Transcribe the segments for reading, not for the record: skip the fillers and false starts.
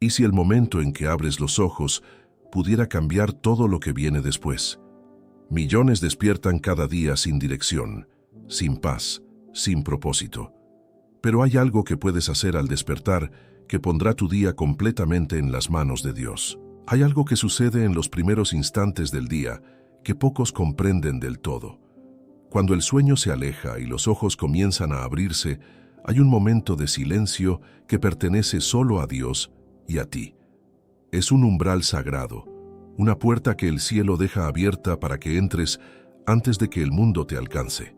¿Y si el momento en que abres los ojos pudiera cambiar todo lo que viene después? Millones despiertan cada día sin dirección, sin paz, sin propósito. Pero hay algo que puedes hacer al despertar que pondrá tu día completamente en las manos de Dios. Hay algo que sucede en los primeros instantes del día que pocos comprenden del todo. Cuando el sueño se aleja y los ojos comienzan a abrirse, hay un momento de silencio que pertenece solo a Dios y a ti. Es un umbral sagrado, una puerta que el cielo deja abierta para que entres antes de que el mundo te alcance.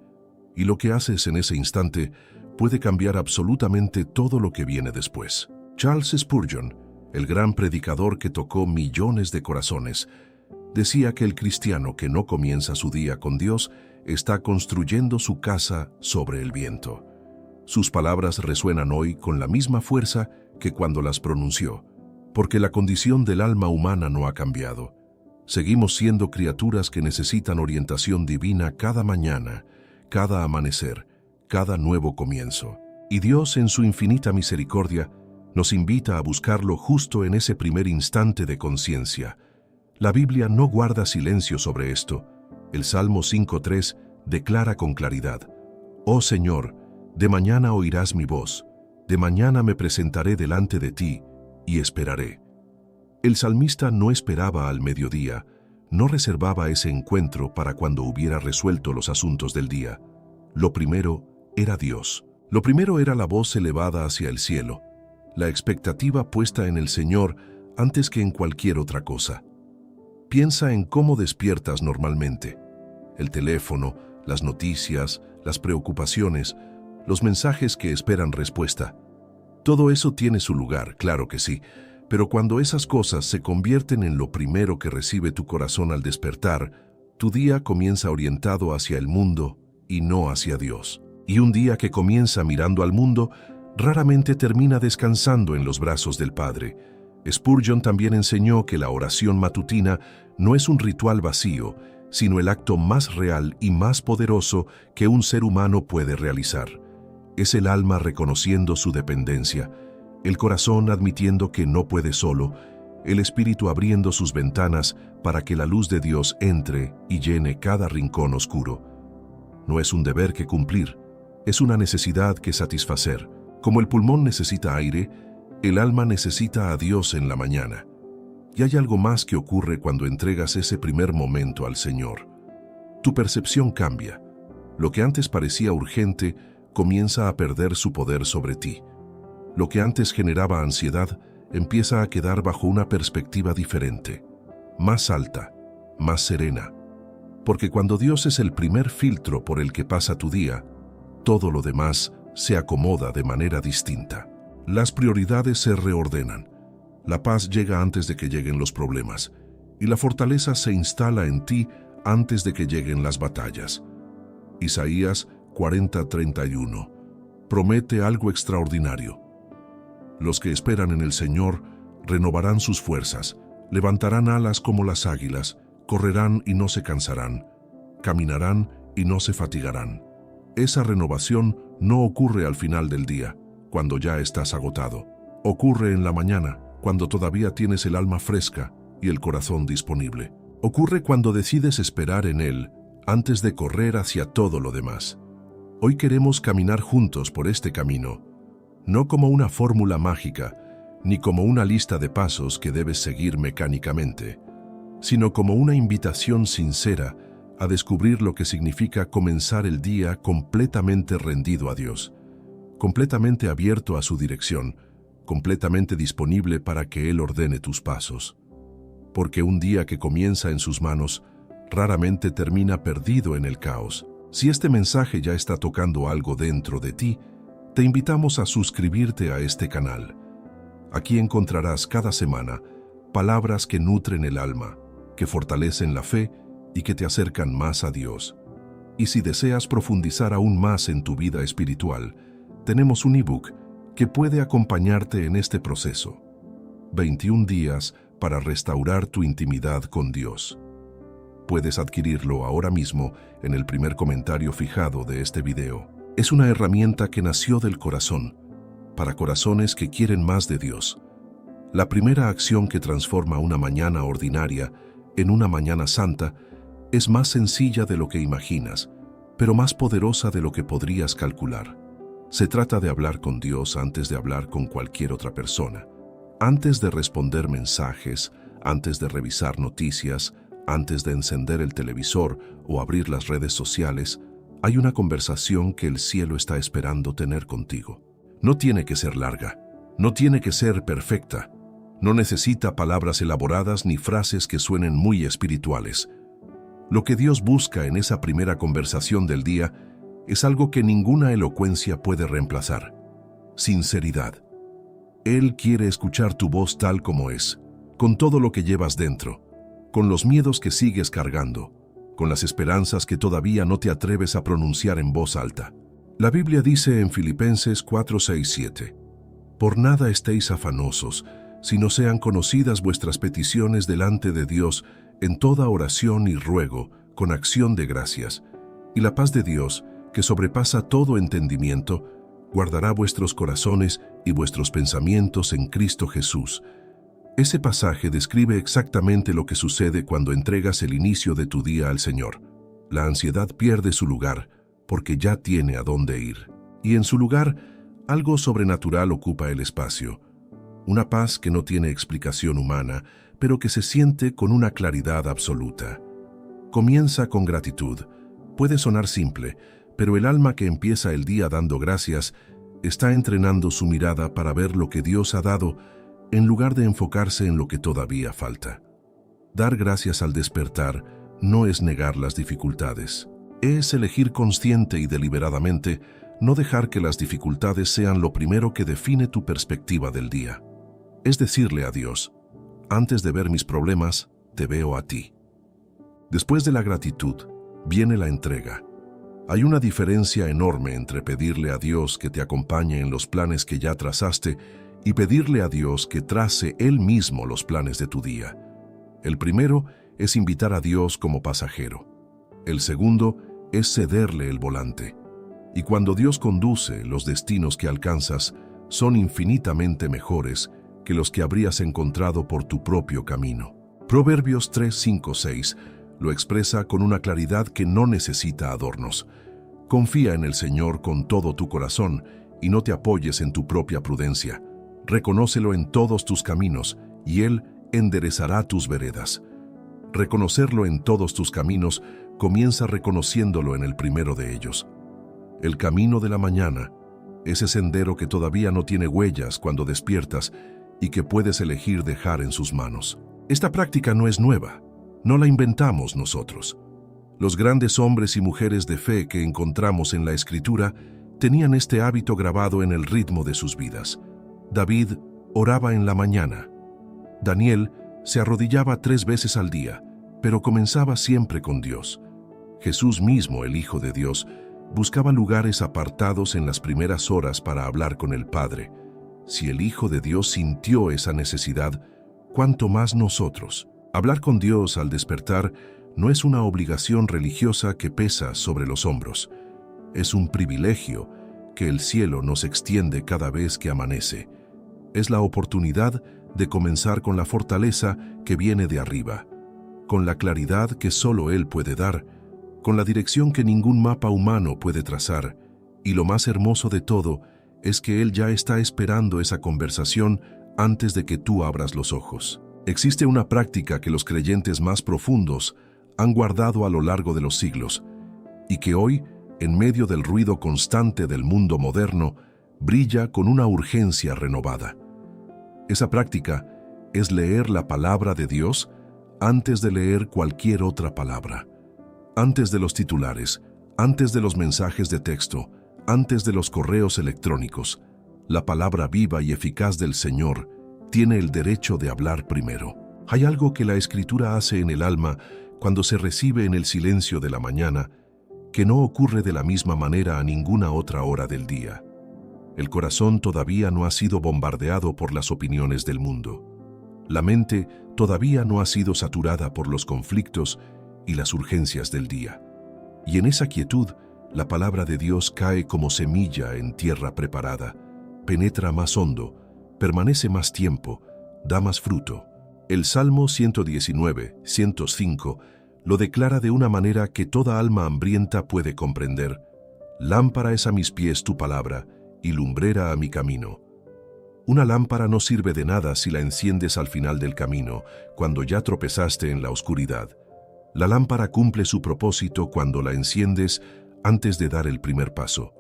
Y lo que haces en ese instante puede cambiar absolutamente todo lo que viene después. Charles Spurgeon, el gran predicador que tocó millones de corazones, decía que el cristiano que no comienza su día con Dios está construyendo su casa sobre el viento. Sus palabras resuenan hoy con la misma fuerza que cuando las pronunció, porque la condición del alma humana no ha cambiado. Seguimos siendo criaturas que necesitan orientación divina cada mañana, cada amanecer, cada nuevo comienzo. Y Dios, en su infinita misericordia, nos invita a buscarlo justo en ese primer instante de conciencia. La Biblia no guarda silencio sobre esto. El Salmo 5:3 declara con claridad: «Oh Señor, de mañana oirás mi voz, de mañana me presentaré delante de ti y esperaré». El salmista no esperaba al mediodía, no reservaba ese encuentro para cuando hubiera resuelto los asuntos del día. Lo primero era Dios. Lo primero era la voz elevada hacia el cielo, la expectativa puesta en el Señor antes que en cualquier otra cosa. Piensa en cómo despiertas normalmente. El teléfono, las noticias, las preocupaciones, los mensajes que esperan respuesta. Todo eso tiene su lugar, claro que sí, pero cuando esas cosas se convierten en lo primero que recibe tu corazón al despertar, tu día comienza orientado hacia el mundo y no hacia Dios. Y un día que comienza mirando al mundo, raramente termina descansando en los brazos del Padre. Spurgeon también enseñó que la oración matutina no es un ritual vacío, sino el acto más real y más poderoso que un ser humano puede realizar. Es el alma reconociendo su dependencia, el corazón admitiendo que no puede solo, el espíritu abriendo sus ventanas para que la luz de Dios entre y llene cada rincón oscuro. No es un deber que cumplir, es una necesidad que satisfacer. Como el pulmón necesita aire, el alma necesita a Dios en la mañana. Y hay algo más que ocurre cuando entregas ese primer momento al Señor. Tu percepción cambia. Lo que antes parecía urgente comienza a perder su poder sobre ti. Lo que antes generaba ansiedad empieza a quedar bajo una perspectiva diferente, más alta, más serena. Porque cuando Dios es el primer filtro por el que pasa tu día, todo lo demás se acomoda de manera distinta. Las prioridades se reordenan. La paz llega antes de que lleguen los problemas, y la fortaleza se instala en ti antes de que lleguen las batallas. Isaías 40:31 promete algo extraordinario. Los que esperan en el Señor renovarán sus fuerzas, levantarán alas como las águilas, correrán y no se cansarán, caminarán y no se fatigarán. Esa renovación no ocurre al final del día, cuando ya estás agotado. Ocurre en la mañana, cuando todavía tienes el alma fresca y el corazón disponible. Ocurre cuando decides esperar en Él antes de correr hacia todo lo demás. Hoy queremos caminar juntos por este camino, no como una fórmula mágica, ni como una lista de pasos que debes seguir mecánicamente, sino como una invitación sincera a descubrir lo que significa comenzar el día completamente rendido a Dios, completamente abierto a su dirección, completamente disponible para que Él ordene tus pasos. Porque un día que comienza en sus manos, raramente termina perdido en el caos. Si este mensaje ya está tocando algo dentro de ti, te invitamos a suscribirte a este canal. Aquí encontrarás cada semana palabras que nutren el alma, que fortalecen la fe y que te acercan más a Dios. Y si deseas profundizar aún más en tu vida espiritual, tenemos un ebook que puede acompañarte en este proceso. 21 días para restaurar tu intimidad con Dios. Puedes adquirirlo ahora mismo en el primer comentario fijado de este video. Es una herramienta que nació del corazón, para corazones que quieren más de Dios. La primera acción que transforma una mañana ordinaria en una mañana santa es más sencilla de lo que imaginas, pero más poderosa de lo que podrías calcular. Se trata de hablar con Dios antes de hablar con cualquier otra persona. Antes de responder mensajes, antes de revisar noticias, antes de encender el televisor o abrir las redes sociales, hay una conversación que el cielo está esperando tener contigo. No tiene que ser larga, no tiene que ser perfecta, no necesita palabras elaboradas ni frases que suenen muy espirituales. Lo que Dios busca en esa primera conversación del día es algo que ninguna elocuencia puede reemplazar: sinceridad. Él quiere escuchar tu voz tal como es, con todo lo que llevas dentro, con los miedos que sigues cargando, con las esperanzas que todavía no te atreves a pronunciar en voz alta. La Biblia dice en Filipenses 4:6-7, «Por nada estéis afanosos, sino sean conocidas vuestras peticiones delante de Dios en toda oración y ruego, con acción de gracias. Y la paz de Dios, que sobrepasa todo entendimiento, guardará vuestros corazones y vuestros pensamientos en Cristo Jesús». Ese pasaje describe exactamente lo que sucede cuando entregas el inicio de tu día al Señor. La ansiedad pierde su lugar, porque ya tiene a dónde ir. Y en su lugar, algo sobrenatural ocupa el espacio. Una paz que no tiene explicación humana, pero que se siente con una claridad absoluta. Comienza con gratitud. Puede sonar simple, pero el alma que empieza el día dando gracias está entrenando su mirada para ver lo que Dios ha dado en lugar de enfocarse en lo que todavía falta. Dar gracias al despertar no es negar las dificultades. Es elegir consciente y deliberadamente no dejar que las dificultades sean lo primero que define tu perspectiva del día. Es decirle a Dios: antes de ver mis problemas, te veo a ti. Después de la gratitud, viene la entrega. Hay una diferencia enorme entre pedirle a Dios que te acompañe en los planes que ya trazaste y pedirle a Dios que trace Él mismo los planes de tu día. El primero es invitar a Dios como pasajero. El segundo es cederle el volante. Y cuando Dios conduce, los destinos que alcanzas son infinitamente mejores que los que habrías encontrado por tu propio camino. Proverbios 3:5-6 lo expresa con una claridad que no necesita adornos. Confía en el Señor con todo tu corazón y no te apoyes en tu propia prudencia. Reconócelo en todos tus caminos, y Él enderezará tus veredas. Reconocerlo en todos tus caminos comienza reconociéndolo en el primero de ellos. El camino de la mañana, ese sendero que todavía no tiene huellas cuando despiertas y que puedes elegir dejar en sus manos. Esta práctica no es nueva, no la inventamos nosotros. Los grandes hombres y mujeres de fe que encontramos en la Escritura tenían este hábito grabado en el ritmo de sus vidas. David oraba en la mañana. Daniel se arrodillaba 3 veces al día, pero comenzaba siempre con Dios. Jesús mismo, el Hijo de Dios, buscaba lugares apartados en las primeras horas para hablar con el Padre. Si el Hijo de Dios sintió esa necesidad, ¿cuánto más nosotros? Hablar con Dios al despertar no es una obligación religiosa que pesa sobre los hombros. Es un privilegio que el cielo nos extiende cada vez que amanece. Es la oportunidad de comenzar con la fortaleza que viene de arriba, con la claridad que solo Él puede dar, con la dirección que ningún mapa humano puede trazar, y lo más hermoso de todo es que Él ya está esperando esa conversación antes de que tú abras los ojos. Existe una práctica que los creyentes más profundos han guardado a lo largo de los siglos, y que hoy, en medio del ruido constante del mundo moderno, brilla con una urgencia renovada. Esa práctica es leer la palabra de Dios antes de leer cualquier otra palabra. Antes de los titulares, antes de los mensajes de texto, antes de los correos electrónicos, la palabra viva y eficaz del Señor tiene el derecho de hablar primero. Hay algo que la Escritura hace en el alma cuando se recibe en el silencio de la mañana, que no ocurre de la misma manera a ninguna otra hora del día. El corazón todavía no ha sido bombardeado por las opiniones del mundo. La mente todavía no ha sido saturada por los conflictos y las urgencias del día. Y en esa quietud, la palabra de Dios cae como semilla en tierra preparada, penetra más hondo, permanece más tiempo, da más fruto. El Salmo 119, 105 lo declara de una manera que toda alma hambrienta puede comprender. Lámpara es a mis pies tu palabra, y lumbrera a mi camino. Una lámpara no sirve de nada si la enciendes al final del camino, cuando ya tropezaste en la oscuridad. La lámpara cumple su propósito cuando la enciendes antes de dar el primer paso.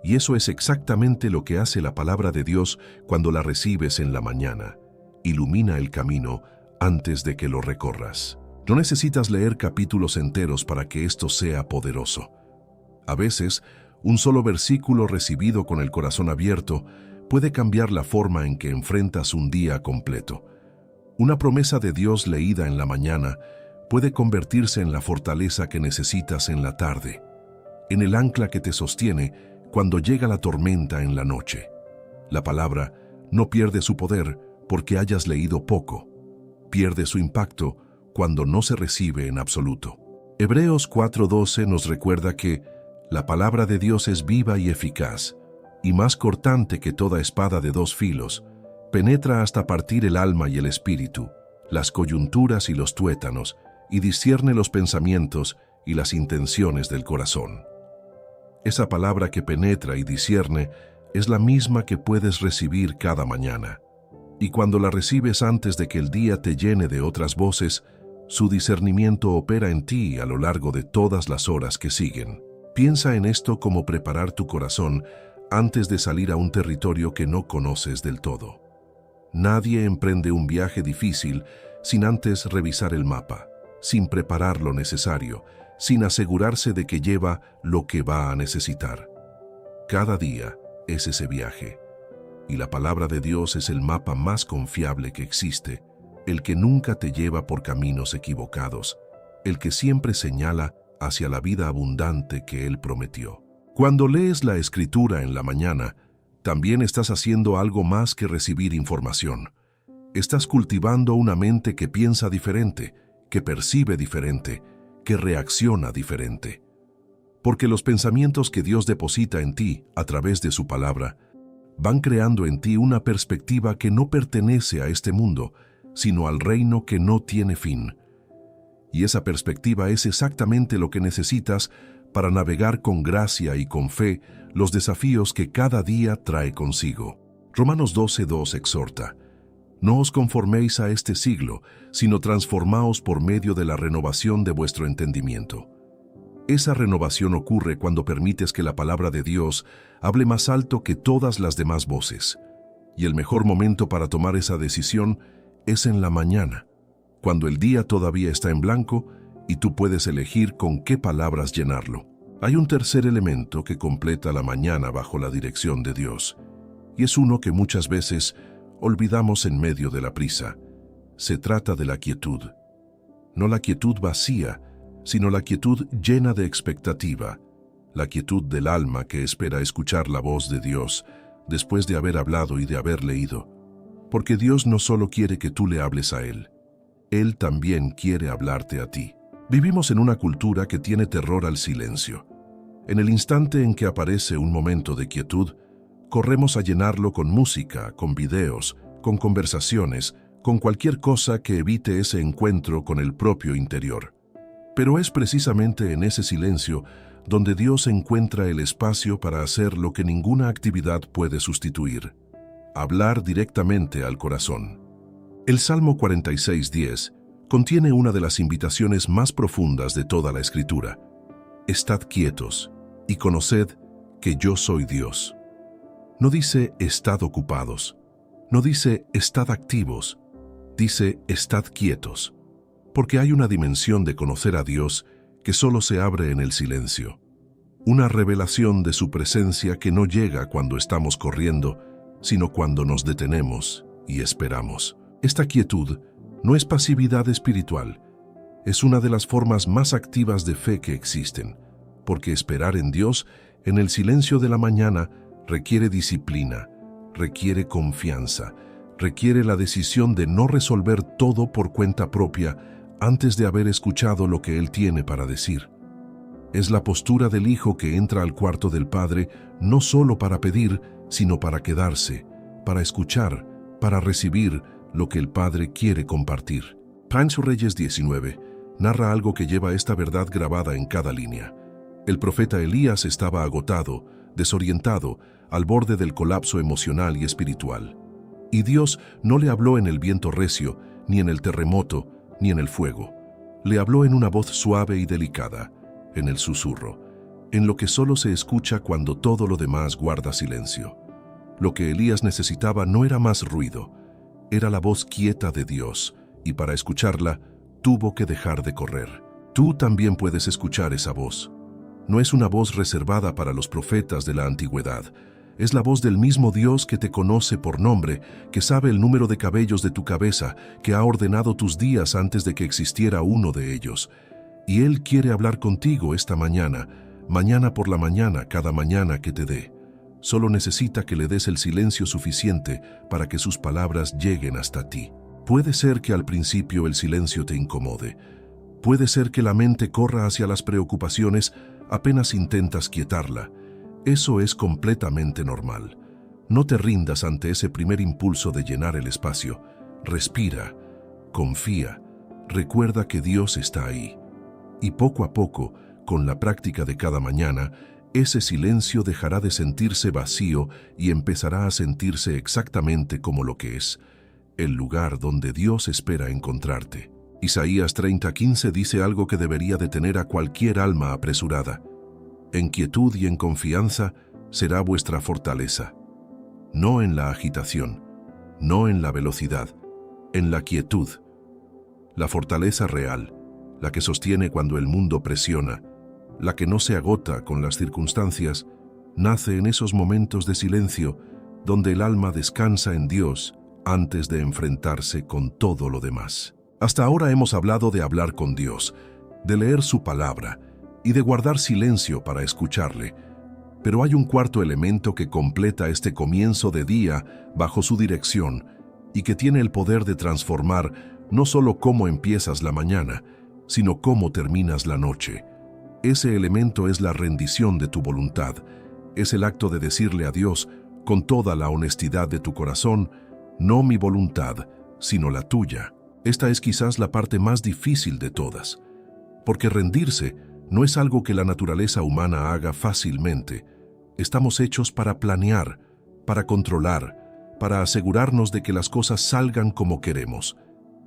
Y eso es exactamente lo que hace la palabra de Dios cuando la recibes en la mañana. Ilumina el camino antes de que lo recorras. No necesitas leer capítulos enteros para que esto sea poderoso. A veces, un solo versículo recibido con el corazón abierto puede cambiar la forma en que enfrentas un día completo. Una promesa de Dios leída en la mañana puede convertirse en la fortaleza que necesitas en la tarde, en el ancla que te sostiene cuando llega la tormenta en la noche. La palabra no pierde su poder porque hayas leído poco. Pierde su impacto cuando no se recibe en absoluto. Hebreos 4:12 nos recuerda que la palabra de Dios es viva y eficaz, y más cortante que toda espada de dos filos, penetra hasta partir el alma y el espíritu, las coyunturas y los tuétanos, y discierne los pensamientos y las intenciones del corazón. Esa palabra que penetra y discierne es la misma que puedes recibir cada mañana. Y cuando la recibes antes de que el día te llene de otras voces, su discernimiento opera en ti a lo largo de todas las horas que siguen. Piensa en esto como preparar tu corazón antes de salir a un territorio que no conoces del todo. Nadie emprende un viaje difícil sin antes revisar el mapa, sin preparar lo necesario, sin asegurarse de que lleva lo que va a necesitar. Cada día es ese viaje. Y la palabra de Dios es el mapa más confiable que existe, el que nunca te lleva por caminos equivocados, el que siempre señala hacia la vida abundante que Él prometió. Cuando lees la Escritura en la mañana, también estás haciendo algo más que recibir información. Estás cultivando una mente que piensa diferente, que percibe diferente, que reacciona diferente. Porque los pensamientos que Dios deposita en ti a través de su palabra van creando en ti una perspectiva que no pertenece a este mundo, sino al reino que no tiene fin. Y esa perspectiva es exactamente lo que necesitas para navegar con gracia y con fe los desafíos que cada día trae consigo. Romanos 12:2 exhorta: no os conforméis a este siglo, sino transformaos por medio de la renovación de vuestro entendimiento. Esa renovación ocurre cuando permites que la palabra de Dios hable más alto que todas las demás voces. Y el mejor momento para tomar esa decisión es en la mañana, cuando el día todavía está en blanco y tú puedes elegir con qué palabras llenarlo. Hay un tercer elemento que completa la mañana bajo la dirección de Dios, y es uno que muchas veces olvidamos en medio de la prisa. Se trata de la quietud. No la quietud vacía, sino la quietud llena de expectativa, la quietud del alma que espera escuchar la voz de Dios después de haber hablado y de haber leído. Porque Dios no solo quiere que tú le hables a Él, Él también quiere hablarte a ti. Vivimos en una cultura que tiene terror al silencio. En el instante en que aparece un momento de quietud, corremos a llenarlo con música, con videos, con conversaciones, con cualquier cosa que evite ese encuentro con el propio interior. Pero es precisamente en ese silencio donde Dios encuentra el espacio para hacer lo que ninguna actividad puede sustituir: hablar directamente al corazón. El Salmo 46:10 contiene una de las invitaciones más profundas de toda la Escritura. Estad quietos y conoced que yo soy Dios. No dice estad ocupados, no dice estad activos, dice estad quietos. Porque hay una dimensión de conocer a Dios que solo se abre en el silencio. Una revelación de su presencia que no llega cuando estamos corriendo, sino cuando nos detenemos y esperamos. Esta quietud no es pasividad espiritual, es una de las formas más activas de fe que existen, porque esperar en Dios en el silencio de la mañana requiere disciplina, requiere confianza, requiere la decisión de no resolver todo por cuenta propia antes de haber escuchado lo que Él tiene para decir. Es la postura del hijo que entra al cuarto del padre no solo para pedir, sino para quedarse, para escuchar, para recibir lo que el Padre quiere compartir. Prince Reyes 19 narra algo que lleva esta verdad grabada en cada línea. El profeta Elías estaba agotado, desorientado, al borde del colapso emocional y espiritual. Y Dios no le habló en el viento recio, ni en el terremoto, ni en el fuego. Le habló en una voz suave y delicada, en el susurro, en lo que solo se escucha cuando todo lo demás guarda silencio. Lo que Elías necesitaba no era más ruido, era la voz quieta de Dios, y para escucharla, tuvo que dejar de correr. Tú también puedes escuchar esa voz. No es una voz reservada para los profetas de la antigüedad. Es la voz del mismo Dios que te conoce por nombre, que sabe el número de cabellos de tu cabeza, que ha ordenado tus días antes de que existiera uno de ellos. Y Él quiere hablar contigo esta mañana, mañana por la mañana, cada mañana que te dé. Solo necesita que le des el silencio suficiente para que sus palabras lleguen hasta ti. Puede ser que al principio el silencio te incomode. Puede ser que la mente corra hacia las preocupaciones apenas intentas quietarla. Eso es completamente normal. No te rindas ante ese primer impulso de llenar el espacio. Respira, confía, recuerda que Dios está ahí. Y poco a poco, con la práctica de cada mañana, ese silencio dejará de sentirse vacío y empezará a sentirse exactamente como lo que es, el lugar donde Dios espera encontrarte. Isaías 30:15 dice algo que debería detener a cualquier alma apresurada. En quietud y en confianza será vuestra fortaleza. No en la agitación, no en la velocidad, en la quietud. La fortaleza real, la que sostiene cuando el mundo presiona, la que no se agota con las circunstancias, nace en esos momentos de silencio donde el alma descansa en Dios antes de enfrentarse con todo lo demás. Hasta ahora hemos hablado de hablar con Dios, de leer su palabra y de guardar silencio para escucharle. Pero hay un cuarto elemento que completa este comienzo de día bajo su dirección y que tiene el poder de transformar no solo cómo empiezas la mañana, sino cómo terminas la noche. Ese elemento es la rendición de tu voluntad. Es el acto de decirle a Dios, con toda la honestidad de tu corazón, no mi voluntad, sino la tuya. Esta es quizás la parte más difícil de todas, porque rendirse no es algo que la naturaleza humana haga fácilmente. Estamos hechos para planear, para controlar, para asegurarnos de que las cosas salgan como queremos.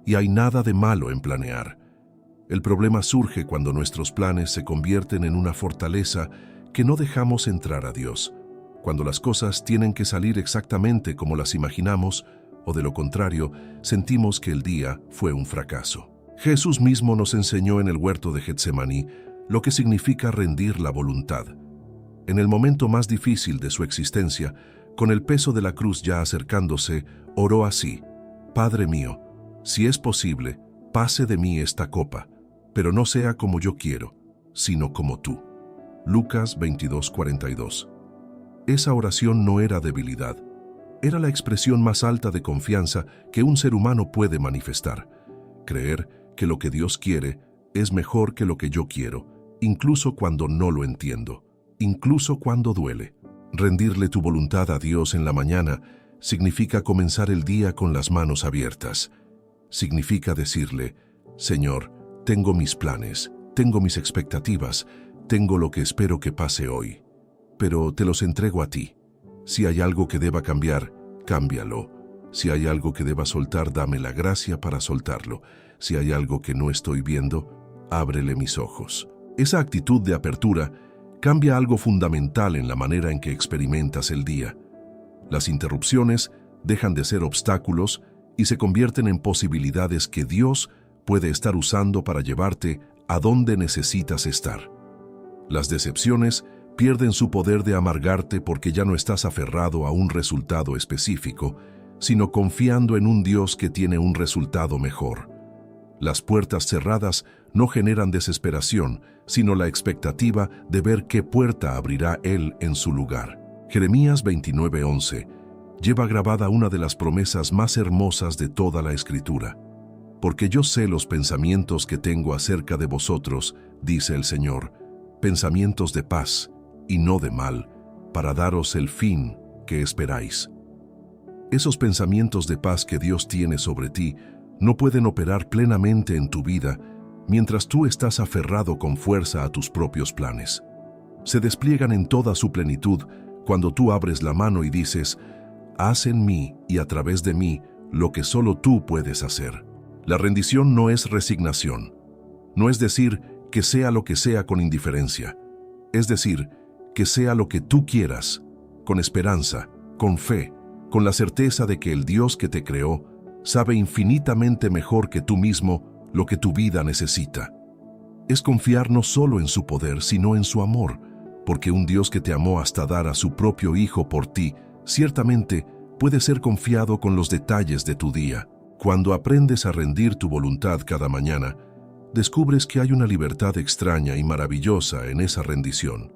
Y hay nada de malo en planear. El problema surge cuando nuestros planes se convierten en una fortaleza que no dejamos entrar a Dios, cuando las cosas tienen que salir exactamente como las imaginamos, o de lo contrario, sentimos que el día fue un fracaso. Jesús mismo nos enseñó en el huerto de Getsemaní lo que significa rendir la voluntad. En el momento más difícil de su existencia, con el peso de la cruz ya acercándose, oró así: Padre mío, si es posible, pase de mí esta copa, pero no sea como yo quiero, sino como tú. Lucas 22:42. Esa oración no era debilidad, era la expresión más alta de confianza que un ser humano puede manifestar. Creer que lo que Dios quiere es mejor que lo que yo quiero, incluso cuando no lo entiendo, incluso cuando duele. Rendirle tu voluntad a Dios en la mañana significa comenzar el día con las manos abiertas. Significa decirle: Señor, tengo mis planes, tengo mis expectativas, tengo lo que espero que pase hoy, pero te los entrego a ti. Si hay algo que deba cambiar, cámbialo. Si hay algo que deba soltar, dame la gracia para soltarlo. Si hay algo que no estoy viendo, ábrele mis ojos. Esa actitud de apertura cambia algo fundamental en la manera en que experimentas el día. Las interrupciones dejan de ser obstáculos y se convierten en posibilidades que Dios puede estar usando para llevarte a donde necesitas estar. Las decepciones pierden su poder de amargarte porque ya no estás aferrado a un resultado específico, sino confiando en un Dios que tiene un resultado mejor. Las puertas cerradas no generan desesperación, sino la expectativa de ver qué puerta abrirá Él en su lugar. Jeremías 29:11 lleva grabada una de las promesas más hermosas de toda la Escritura. Porque yo sé los pensamientos que tengo acerca de vosotros, dice el Señor, pensamientos de paz y no de mal, para daros el fin que esperáis. Esos pensamientos de paz que Dios tiene sobre ti no pueden operar plenamente en tu vida mientras tú estás aferrado con fuerza a tus propios planes. Se despliegan en toda su plenitud cuando tú abres la mano y dices: haz en mí y a través de mí lo que solo tú puedes hacer. La rendición no es resignación. No es decir que sea lo que sea con indiferencia. Es decir, que sea lo que tú quieras, con esperanza, con fe, con la certeza de que el Dios que te creó sabe infinitamente mejor que tú mismo lo que tu vida necesita. Es confiar no solo en su poder, sino en su amor, porque un Dios que te amó hasta dar a su propio Hijo por ti, ciertamente puede ser confiado con los detalles de tu día. Cuando aprendes a rendir tu voluntad cada mañana, descubres que hay una libertad extraña y maravillosa en esa rendición.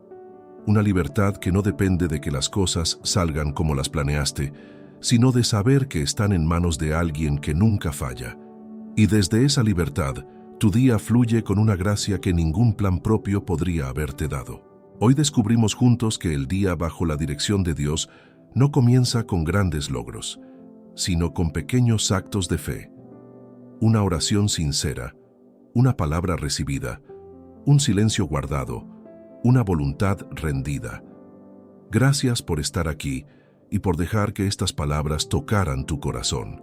Una libertad que no depende de que las cosas salgan como las planeaste, sino de saber que están en manos de alguien que nunca falla. Y desde esa libertad, tu día fluye con una gracia que ningún plan propio podría haberte dado. Hoy descubrimos juntos que el día bajo la dirección de Dios no comienza con grandes logros, sino con pequeños actos de fe. Una oración sincera, una palabra recibida, un silencio guardado, una voluntad rendida. Gracias por estar aquí y por dejar que estas palabras tocaran tu corazón.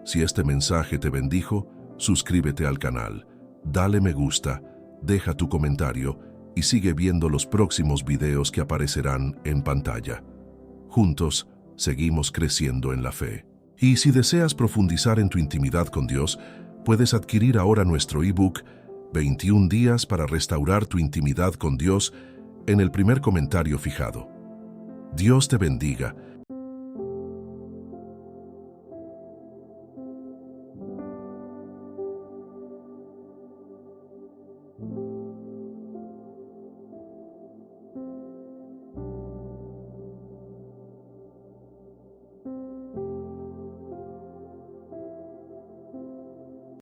Si este mensaje te bendijo, suscríbete al canal, dale me gusta, deja tu comentario y sigue viendo los próximos videos que aparecerán en pantalla. Juntos, seguimos creciendo en la fe. Y si deseas profundizar en tu intimidad con Dios, puedes adquirir ahora nuestro ebook 21 días para restaurar tu intimidad con Dios en el primer comentario fijado. Dios te bendiga